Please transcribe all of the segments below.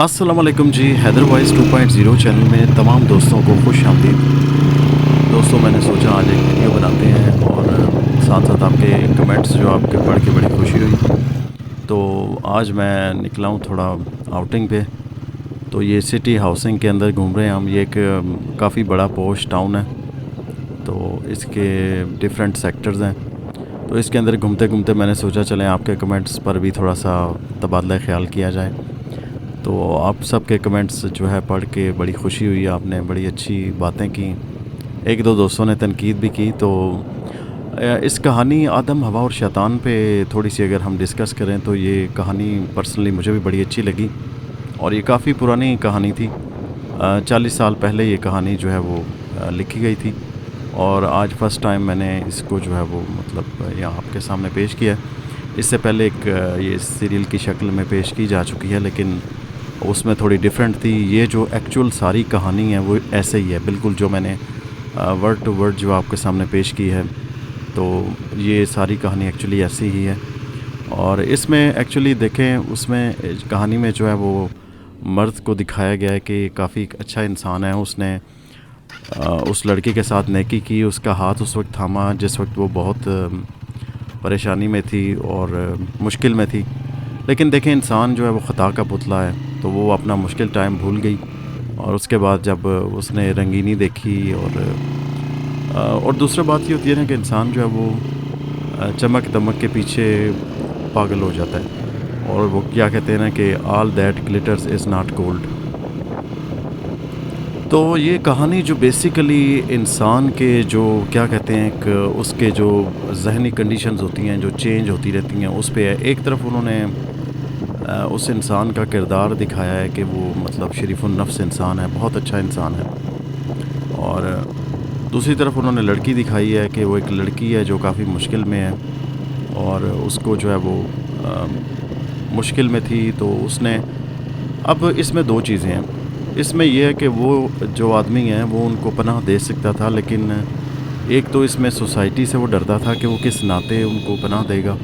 अस्सलाम वालेकुम जी। Haider voice 2.0 channel में तमाम दोस्तों को खुश आमदीद। दोस्तों, मैंने सोचा आज एक वीडियो बनाते हैं और साथ साथ आपके कमेंट्स जो आपके पढ़ के बड़ी खुशी हुई। तो आज मैं निकला हूँ थोड़ा आउटिंग पे। तो ये सिटी हाउसिंग के अंदर घूम रहे हैं हम। ये एक काफ़ी बड़ा पॉश टाउन है। तो इसके डिफरेंट सेक्टर्स हैं। तो इसके अंदर घूमते घूमते मैंने सोचा चलें आपके कमेंट्स पर भी थोड़ा सा तबादला ख्याल किया जाए। तो आप सब के कमेंट्स जो है पढ़ के बड़ी खुशी हुई। आपने बड़ी अच्छी बातें की, एक दो दोस्तों ने तनकीद भी की। तो इस कहानी आदम हवा और शैतान पे थोड़ी सी अगर हम डिस्कस करें तो ये कहानी पर्सनली मुझे भी बड़ी अच्छी लगी। और ये काफ़ी पुरानी कहानी थी। 40 साल पहले ये कहानी जो है वो लिखी गई थी। और आज फ़र्स्ट टाइम मैंने इसको जो है वो मतलब यहाँ आपके सामने पेश किया है। इससे पहले एक ये सीरियल की शक्ल में पेश की जा चुकी है, लेकिन उसमें थोड़ी डिफरेंट थी। ये जो एक्चुअल सारी कहानी है वो ऐसे ही है बिल्कुल, जो मैंने वर्ड टू वर्ड जो आपके सामने पेश की है। तो ये सारी कहानी एक्चुअली ऐसी ही है। और इसमें एक्चुअली देखें, उसमें कहानी में जो है वो मर्द को दिखाया गया है कि काफ़ी अच्छा इंसान है। उसने उस लड़की के साथ नेकी की। उसका हाथ उस वक्त थामा जिस वक्त वो बहुत परेशानी में थी और मुश्किल में थी। लेकिन देखें, इंसान जो है वो ख़ता का पुतला है। तो वो अपना मुश्किल टाइम भूल गई। और उसके बाद जब उसने रंगीनी देखी और दूसरी बात ये होती है ना कि इंसान जो है वो चमक दमक के पीछे पागल हो जाता है। और वो क्या कहते हैं ना कि all that glitters is not gold. तो ये कहानी जो बेसिकली इंसान के जो क्या कहते हैं एक उसके जो ज़हनी कंडीशंस होती हैं जो चेंज होती रहती हैं उस पे है। एक तरफ उन्होंने उस इंसान का किरदार दिखाया है कि वो मतलब शरीफुन नफ्स इंसान है, बहुत अच्छा इंसान है। और दूसरी तरफ उन्होंने लड़की दिखाई है कि वो एक लड़की है जो काफ़ी मुश्किल में है। और उसको जो है वो मुश्किल में थी तो उसने, अब इसमें दो चीज़ें हैं। इसमें यह है कि वो जो आदमी है वो उनको पनाह दे सकता था, लेकिन एक तो इसमें सोसाइटी से वो डरता था कि वो किस नाते उनको पनाह देगा।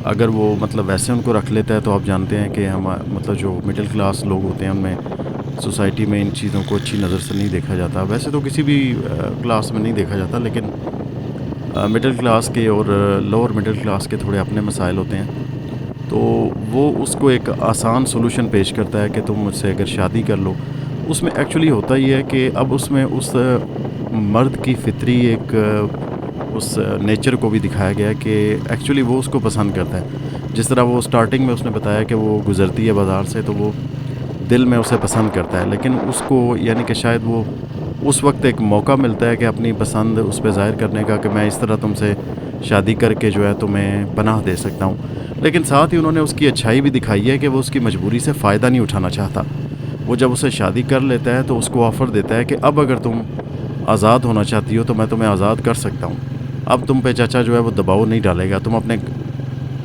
अगर वो मतलब वैसे उनको रख लेता है तो आप जानते हैं कि हम मतलब जो मिडिल क्लास लोग होते हैं उनमें सोसाइटी में इन चीज़ों को अच्छी नज़र से नहीं देखा जाता। वैसे तो किसी भी क्लास में नहीं देखा जाता, लेकिन मिडिल क्लास के और लोअर मिडिल क्लास के थोड़े अपने मसाइल होते हैं। तो वो उसको एक आसान सोल्यूशन पेश करता है कि तुम मुझसे अगर शादी कर लो। उसमें एक्चुअली होता ही है कि अब उसमें उस मर्द की फितरी एक उस नेचर को भी दिखाया गया है कि एक्चुअली वो उसको पसंद करता है। जिस तरह वो स्टार्टिंग में उसने बताया कि वो गुज़रती है बाज़ार से तो वो दिल में उसे पसंद करता है, लेकिन उसको यानी कि शायद वो उस वक्त एक मौका मिलता है कि अपनी पसंद उस पर ज़ाहिर करने का कि मैं इस तरह तुमसे शादी करके जो है तुम्हें पनाह दे सकता हूँ। लेकिन साथ ही उन्होंने उसकी अच्छाई भी दिखाई है कि वो उसकी मजबूरी से फ़ायदा नहीं उठाना चाहता। वो जब उसे शादी कर लेता है तो उसको ऑफ़र देता है कि अब अगर तुम आज़ाद होना चाहती हो तो मैं तुम्हें आज़ाद कर सकता हूँ। अब तुम पे चाचा जो है वो दबाव नहीं डालेगा। तुम अपने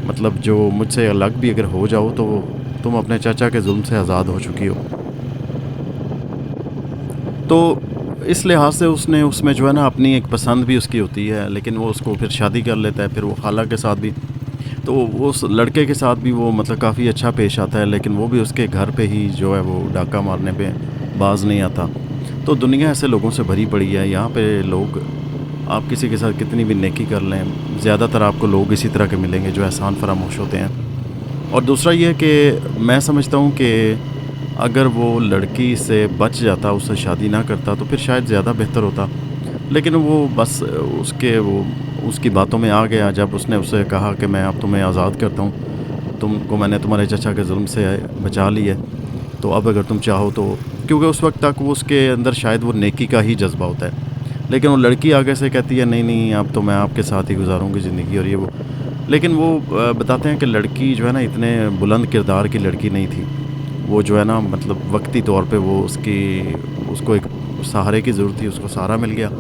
मतलब जो मुझसे अलग भी अगर हो जाओ तो तुम अपने चाचा के जुल्म से आज़ाद हो चुकी हो। तो इस लिहाज से उसने उसमें जो है ना अपनी एक पसंद भी उसकी होती है, लेकिन वो उसको फिर शादी कर लेता है। फिर वो खाला के साथ भी, तो उस लड़के के साथ भी वो मतलब काफ़ी अच्छा पेश आता है, लेकिन वो भी उसके घर पे ही जो है वो डाका मारने पे बाज नहीं आता। तो दुनिया ऐसे लोगों से भरी पड़ी है। यहाँ पे लोग, आप किसी के साथ कितनी भी नेकी कर लें, ज़्यादातर आपको लोग इसी तरह के मिलेंगे जो एहसान फरामोश होते हैं। और दूसरा ये कि मैं समझता हूँ कि अगर वो लड़की से बच जाता, उससे शादी ना करता तो फिर शायद ज़्यादा बेहतर होता। लेकिन वो बस उसकी बातों में आ गया जब उसने उससे कहा कि मैं अब तुम्हें आज़ाद करता हूँ, तुमको मैंने तुम्हारे चाचा के जुल्म से बचा लिया, तो अब अगर तुम चाहो तो। क्योंकि उस वक्त तक वो उसके अंदर शायद वो नेकी का ही जज्बा होता है, लेकिन वो लड़की आगे से कहती है नहीं नहीं अब तो मैं आपके साथ ही गुजारूंगी ज़िंदगी और ये वो। लेकिन वो बताते हैं कि लड़की जो है ना इतने बुलंद किरदार की लड़की नहीं थी। वो जो है ना मतलब वक्ती तौर पे वो उसको एक सहारे की ज़रूरत थी, उसको सहारा मिल गया।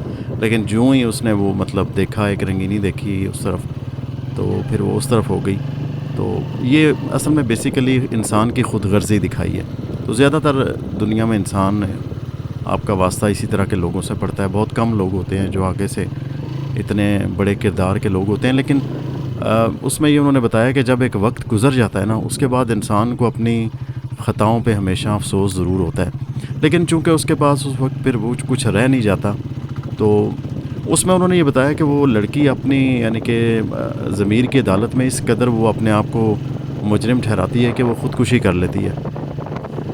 लेकिन जो ही उसने वो मतलब देखा, एक रंगीनी देखी उस तरफ, तो फिर वो उस तरफ हो गई। तो ये असल में बेसिकली इंसान की ख़ुद गर्ज़ी दिखाई है। तो ज़्यादातर दुनिया में इंसान आपका वास्ता इसी तरह के लोगों से पड़ता है। बहुत कम लोग होते हैं जो आगे से इतने बड़े किरदार के लोग होते हैं। लेकिन उसमें ये उन्होंने बताया कि जब एक वक्त गुज़र जाता है ना, उसके बाद इंसान को अपनी ख़ताओं पे हमेशा अफ़सोस ज़रूर होता है, लेकिन चूँकि उसके पास उस वक्त फिर वो कुछ रह नहीं जाता, तो उसमें उन्होंने ये बताया कि वो लड़की अपनी यानी कि ज़मीर की अदालत में इस कदर वो अपने आप को मुजरिम ठहराती है कि वो ख़ुदकुशी कर लेती है।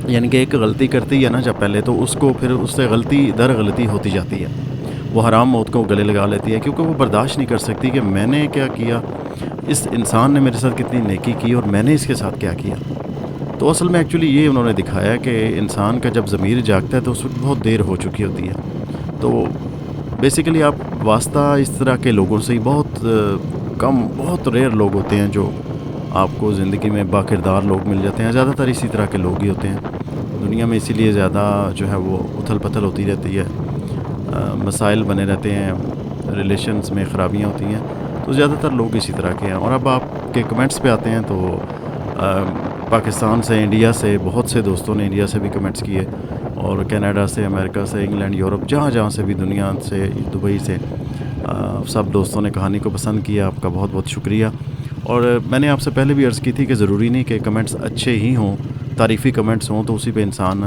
यानी कि एक गलती करती है ना जब पहले, तो उसको फिर उससे गलती दर गलती होती जाती है। वो हराम मौत को गले लगा लेती है, क्योंकि वो बर्दाश्त नहीं कर सकती कि मैंने क्या किया, इस इंसान ने मेरे साथ कितनी नेकी की और मैंने इसके साथ क्या किया। तो असल में एक्चुअली ये उन्होंने दिखाया कि इंसान का जब ज़मीर जागता है तो उस वक्त बहुत देर हो चुकी होती है। तो बेसिकली आप वास्ता इस तरह के लोगों से ही बहुत रेयर लोग होते हैं जो आपको ज़िंदगी में बाकिरदार लोग मिल जाते हैं। ज़्यादातर इसी तरह के लोग ही होते हैं दुनिया में, इसीलिए ज़्यादा जो है वो उथल पथल होती रहती है, मसाइल बने रहते हैं, रिलेशंस में ख़राबियाँ होती हैं, तो ज़्यादातर लोग इसी तरह के हैं। और अब आपके कमेंट्स पे आते हैं तो पाकिस्तान से, इंडिया से, बहुत से दोस्तों ने इंडिया से भी कमेंट्स किए, और कनाडा से, अमेरिका से, इंग्लैंड, यूरोप, जहाँ से भी दुनिया से, दुबई से, सब दोस्तों ने कहानी को पसंद किया। आपका बहुत बहुत शुक्रिया। और मैंने आपसे पहले भी अर्ज़ की थी कि ज़रूरी नहीं कि कमेंट्स अच्छे ही हों, तारीफ़ी कमेंट्स हों तो उसी पे इंसान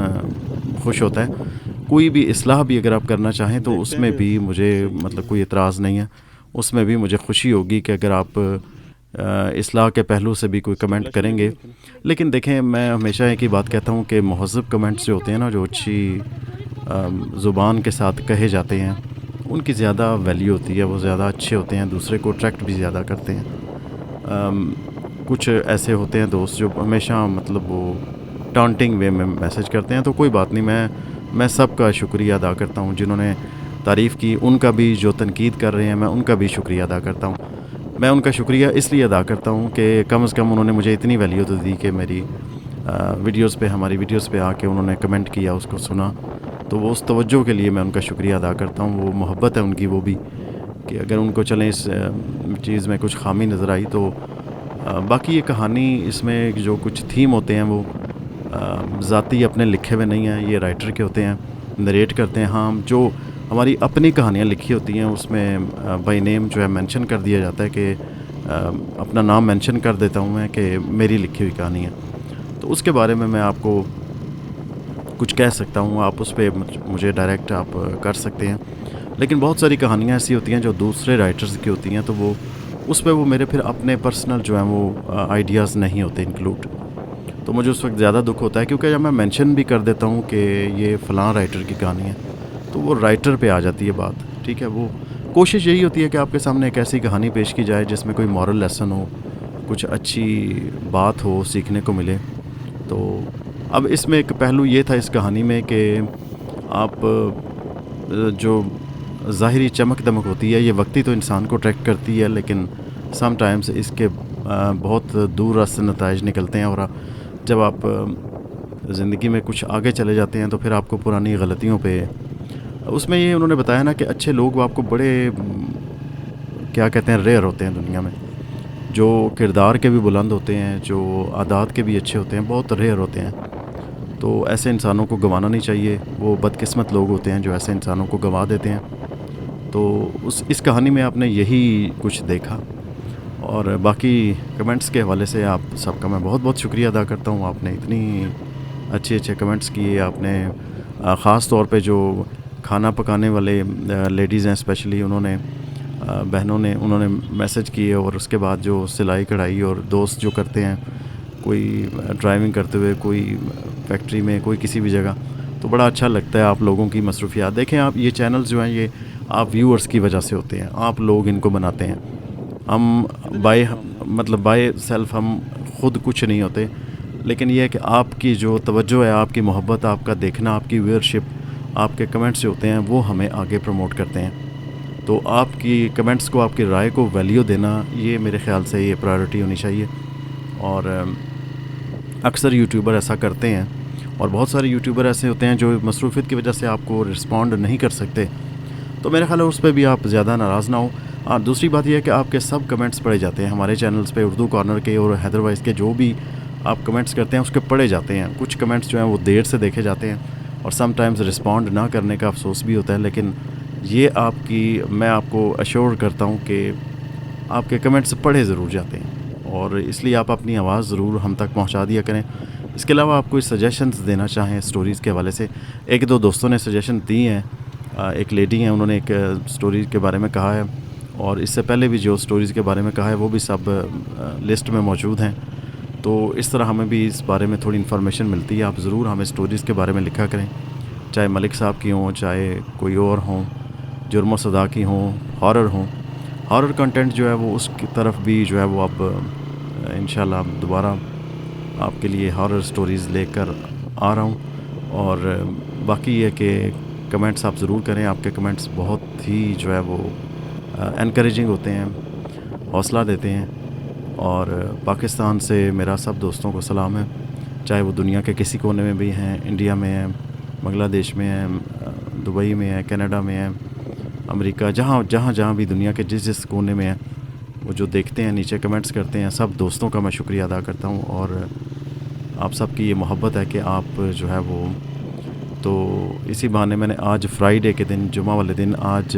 खुश होता है। कोई भी इस्लाह भी अगर आप करना चाहें तो उसमें भी मुझे मतलब कोई एतराज़ नहीं है, उसमें भी मुझे खुशी होगी कि अगर आप इस्लाह के पहलू से भी कोई कमेंट करेंगे। लेकिन देखें, मैं हमेशा एक ही बात कहता हूँ कि महज़ब कमेंट्स जो होते हैं ना, जो अच्छी ज़ुबान के साथ कहे जाते हैं, उनकी ज़्यादा वैल्यू होती है, वो ज़्यादा अच्छे होते हैं, दूसरे को अट्रैक्ट भी ज़्यादा करते हैं। कुछ ऐसे होते हैं दोस्त जो हमेशा मतलब वो टॉन्टिंग वे में मैसेज करते हैं, तो कोई बात नहीं, मैं सबका शुक्रिया अदा करता हूँ जिन्होंने तारीफ़ की, उनका भी जो तनकीद कर रहे हैं मैं उनका भी शुक्रिया अदा करता हूँ। मैं उनका शुक्रिया इसलिए अदा करता हूँ कि कम से कम उन्होंने मुझे इतनी वैल्यू तो दी कि मेरी वीडियोस पे, हमारी वीडियोस पे आके उन्होंने कमेंट किया, उसको सुना, तो वो उस तवज्जो के लिए मैं उनका शुक्रिया अदा करता हूँ। वो मोहब्बत है उनकी, वो भी कि अगर उनको चलें इस चीज़ में कुछ खामी नज़र आई तो बाकी ये कहानी, इसमें जो कुछ थीम होते हैं वो ज़ाती अपने लिखे हुए नहीं हैं, ये राइटर के होते हैं, नरेट करते हैं। हाँ, जो हमारी अपनी कहानियाँ लिखी होती हैं उसमें बाय नेम जो है मेंशन कर दिया जाता है कि अपना नाम मेंशन कर देता हूँ मैं कि मेरी लिखी हुई कहानी है, तो उसके बारे में मैं आपको कुछ कह सकता हूँ, आप उस पर मुझे डायरेक्ट आप कर सकते हैं। लेकिन बहुत सारी कहानियाँ ऐसी होती हैं जो दूसरे राइटर्स की होती हैं, तो वो उस पर वो मेरे फिर अपने पर्सनल जो हैं वो आइडियाज़ नहीं होते इंक्लूड, तो मुझे उस वक्त ज़्यादा दुख होता है, क्योंकि जब मैं मेंशन भी कर देता हूँ कि ये फ़लाँ राइटर की कहानी है तो वो राइटर पे आ जाती है बात। ठीक है, वो कोशिश यही होती है कि आपके सामने एक ऐसी कहानी पेश की जाए जिसमें कोई मॉरल लेसन हो, कुछ अच्छी बात हो, सीखने को मिले। तो अब इसमें एक पहलू ये था इस कहानी में कि आप जो ज़ाहिरी चमक दमक होती है, ये वक्ती तो इंसान को अट्रैक्ट करती है, लेकिन सम टाइम्स इसके बहुत दूर रास्ते नताइज निकलते हैं, और जब आप ज़िंदगी में कुछ आगे चले जाते हैं तो फिर आपको पुरानी गलतियों पे, उसमें ये उन्होंने बताया ना कि अच्छे लोग वो आपको बड़े क्या कहते हैं, रेयर होते हैं दुनिया में, जो किरदार के भी बुलंद होते हैं, जो आदात के भी अच्छे होते हैं, बहुत रेयर होते हैं। तो ऐसे इंसानों को गंवाना नहीं चाहिए, वो बदकिस्मत लोग होते हैं जो ऐसे इंसानों को गंवा देते हैं। तो इस कहानी में आपने यही कुछ देखा। और बाकी कमेंट्स के हवाले से आप सबका मैं बहुत बहुत शुक्रिया अदा करता हूँ। आपने इतनी अच्छे कमेंट्स किए, आपने ख़ास तौर पे जो खाना पकाने वाले लेडीज़ हैं स्पेशली, उन्होंने बहनों ने उन्होंने मैसेज किए, और उसके बाद जो सिलाई कढ़ाई और दोस्त जो करते हैं, कोई ड्राइविंग करते हुए, कोई फैक्ट्री में, कोई किसी भी जगह, तो बड़ा अच्छा लगता है आप लोगों की मसरूफियात। देखें आप, ये चैनल्स जो हैं ये आप व्यूअर्स की वजह से होते हैं, आप लोग इनको बनाते हैं। हम बाय सेल्फ हम ख़ुद कुछ नहीं होते, लेकिन ये है कि आपकी जो तवज्जो है, आपकी मोहब्बत, आपका देखना, आपकी व्यूअरशिप, आपके कमेंट्स जो होते हैं वो हमें आगे प्रमोट करते हैं। तो आपकी कमेंट्स को, आपकी राय को वैल्यू देना, ये मेरे ख़्याल से ये प्रायोरिटी होनी चाहिए। और अक्सर यूट्यूबर ऐसा करते हैं, और बहुत सारे यूट्यूबर ऐसे होते हैं जो मसरूफ़ियत की वजह से आपको रिस्पॉन्ड नहीं कर सकते, तो मेरे ख़्याल है उस पर भी आप ज़्यादा नाराज़ ना हो। और दूसरी बात यह है कि आपके सब कमेंट्स पढ़े जाते हैं हमारे चैनल्स पे, उर्दू कॉर्नर के और हैदर वॉइस के, जो भी आप कमेंट्स करते हैं उसके पढ़े जाते हैं। कुछ कमेंट्स जो हैं वो देर से देखे जाते हैं, और सम टाइम्स रिस्पॉन्ड ना करने का अफसोस भी होता है, लेकिन ये मैं आपको अश्योर करता हूँ कि आपके कमेंट्स पढ़े ज़रूर जाते हैं। اور اس لیے آپ اپنی آواز ضرور ہم تک پہنچا دیا کریں. اس کے علاوہ آپ کوئی سجیشنز دینا چاہیں سٹوریز کے حوالے سے. ایک دو دوستوں نے سجیشن دی ہیں. ایک لیڈی ہیں, انہوں نے ایک سٹوری کے بارے میں کہا ہے, اور اس سے پہلے بھی جو سٹوریز کے بارے میں کہا ہے وہ بھی سب لسٹ میں موجود ہیں. تو اس طرح ہمیں بھی اس بارے میں تھوڑی انفارمیشن ملتی ہے. آپ ضرور ہمیں سٹوریز کے بارے میں لکھا کریں, چاہے ملک صاحب کی ہوں, چاہے کوئی اور ہوں, جرم و صدا کی ہوں, ہارر ہوں. ہارر کنٹینٹ جو ہے وہ اس کی طرف بھی جو ہے وہ اب انشاءاللہ دوبارہ آپ کے لیے ہارر سٹوریز لے کر آ رہا ہوں. اور باقی یہ کہ کمنٹس آپ ضرور کریں. آپ کے کمنٹس بہت ہی جو ہے وہ انکریجنگ ہوتے ہیں, حوصلہ دیتے ہیں. اور پاکستان سے میرا سب دوستوں کو سلام ہے, چاہے وہ دنیا کے کسی کونے میں بھی ہیں, انڈیا میں ہیں, بنگلہ دیش میں ہیں, دبئی میں ہیں, کینیڈا میں ہیں, امریکہ, جہاں بھی دنیا کے جس کونے میں ہیں, وہ جو دیکھتے ہیں نیچے کمنٹس کرتے ہیں, سب دوستوں کا میں شکریہ ادا کرتا ہوں. اور آپ سب کی یہ محبت ہے کہ آپ جو ہے وہ, تو اسی بہانے میں نے آج فرائیڈے کے دن, جمعہ والے دن, آج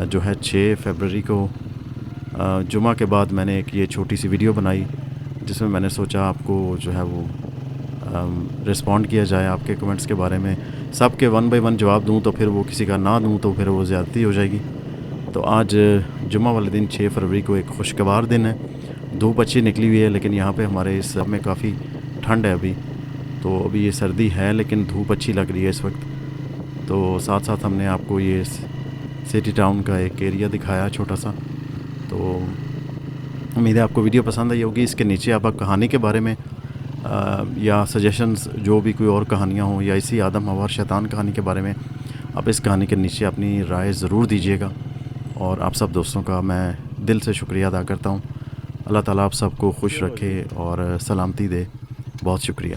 جو ہے 6 فروری کو جمعہ کے بعد میں نے ایک یہ چھوٹی سی ویڈیو بنائی, جس میں نے سوچا آپ کو جو ہے وہ رسپونڈ کیا جائے آپ کے کمنٹس کے بارے میں. سب کے 1 بائی 1 جواب دوں تو پھر وہ کسی کا نہ دوں تو پھر وہ زیادتی ہو جائے گی. تو آج جمعہ والے دن 6 فروری کو ایک خوشگوار دن ہے. دھوپ اچھی نکلی ہوئی ہے, لیکن یہاں پہ ہمارے اس میں کافی ٹھنڈ ہے ابھی. تو ابھی یہ سردی ہے لیکن دھوپ اچھی لگ رہی ہے اس وقت. تو ساتھ ساتھ ہم نے آپ کو یہ سٹی ٹاؤن کا ایک ایریا دکھایا چھوٹا سا. تو امید ہے آپ کو ویڈیو پسند آئی ہوگی. اس کے نیچے آپ کہانی کے بارے میں یا سجیشنز, جو بھی کوئی اور کہانیاں ہوں, یا اسی آدم حوا اور شیطان کہانی کے بارے میں, آپ اس کہانی کے نیچے اپنی رائے ضرور دیجیے گا. اور آپ سب دوستوں کا میں دل سے شکریہ ادا کرتا ہوں. اللہ تعالیٰ آپ سب کو خوش رکھے اور سلامتی دے. بہت شکریہ.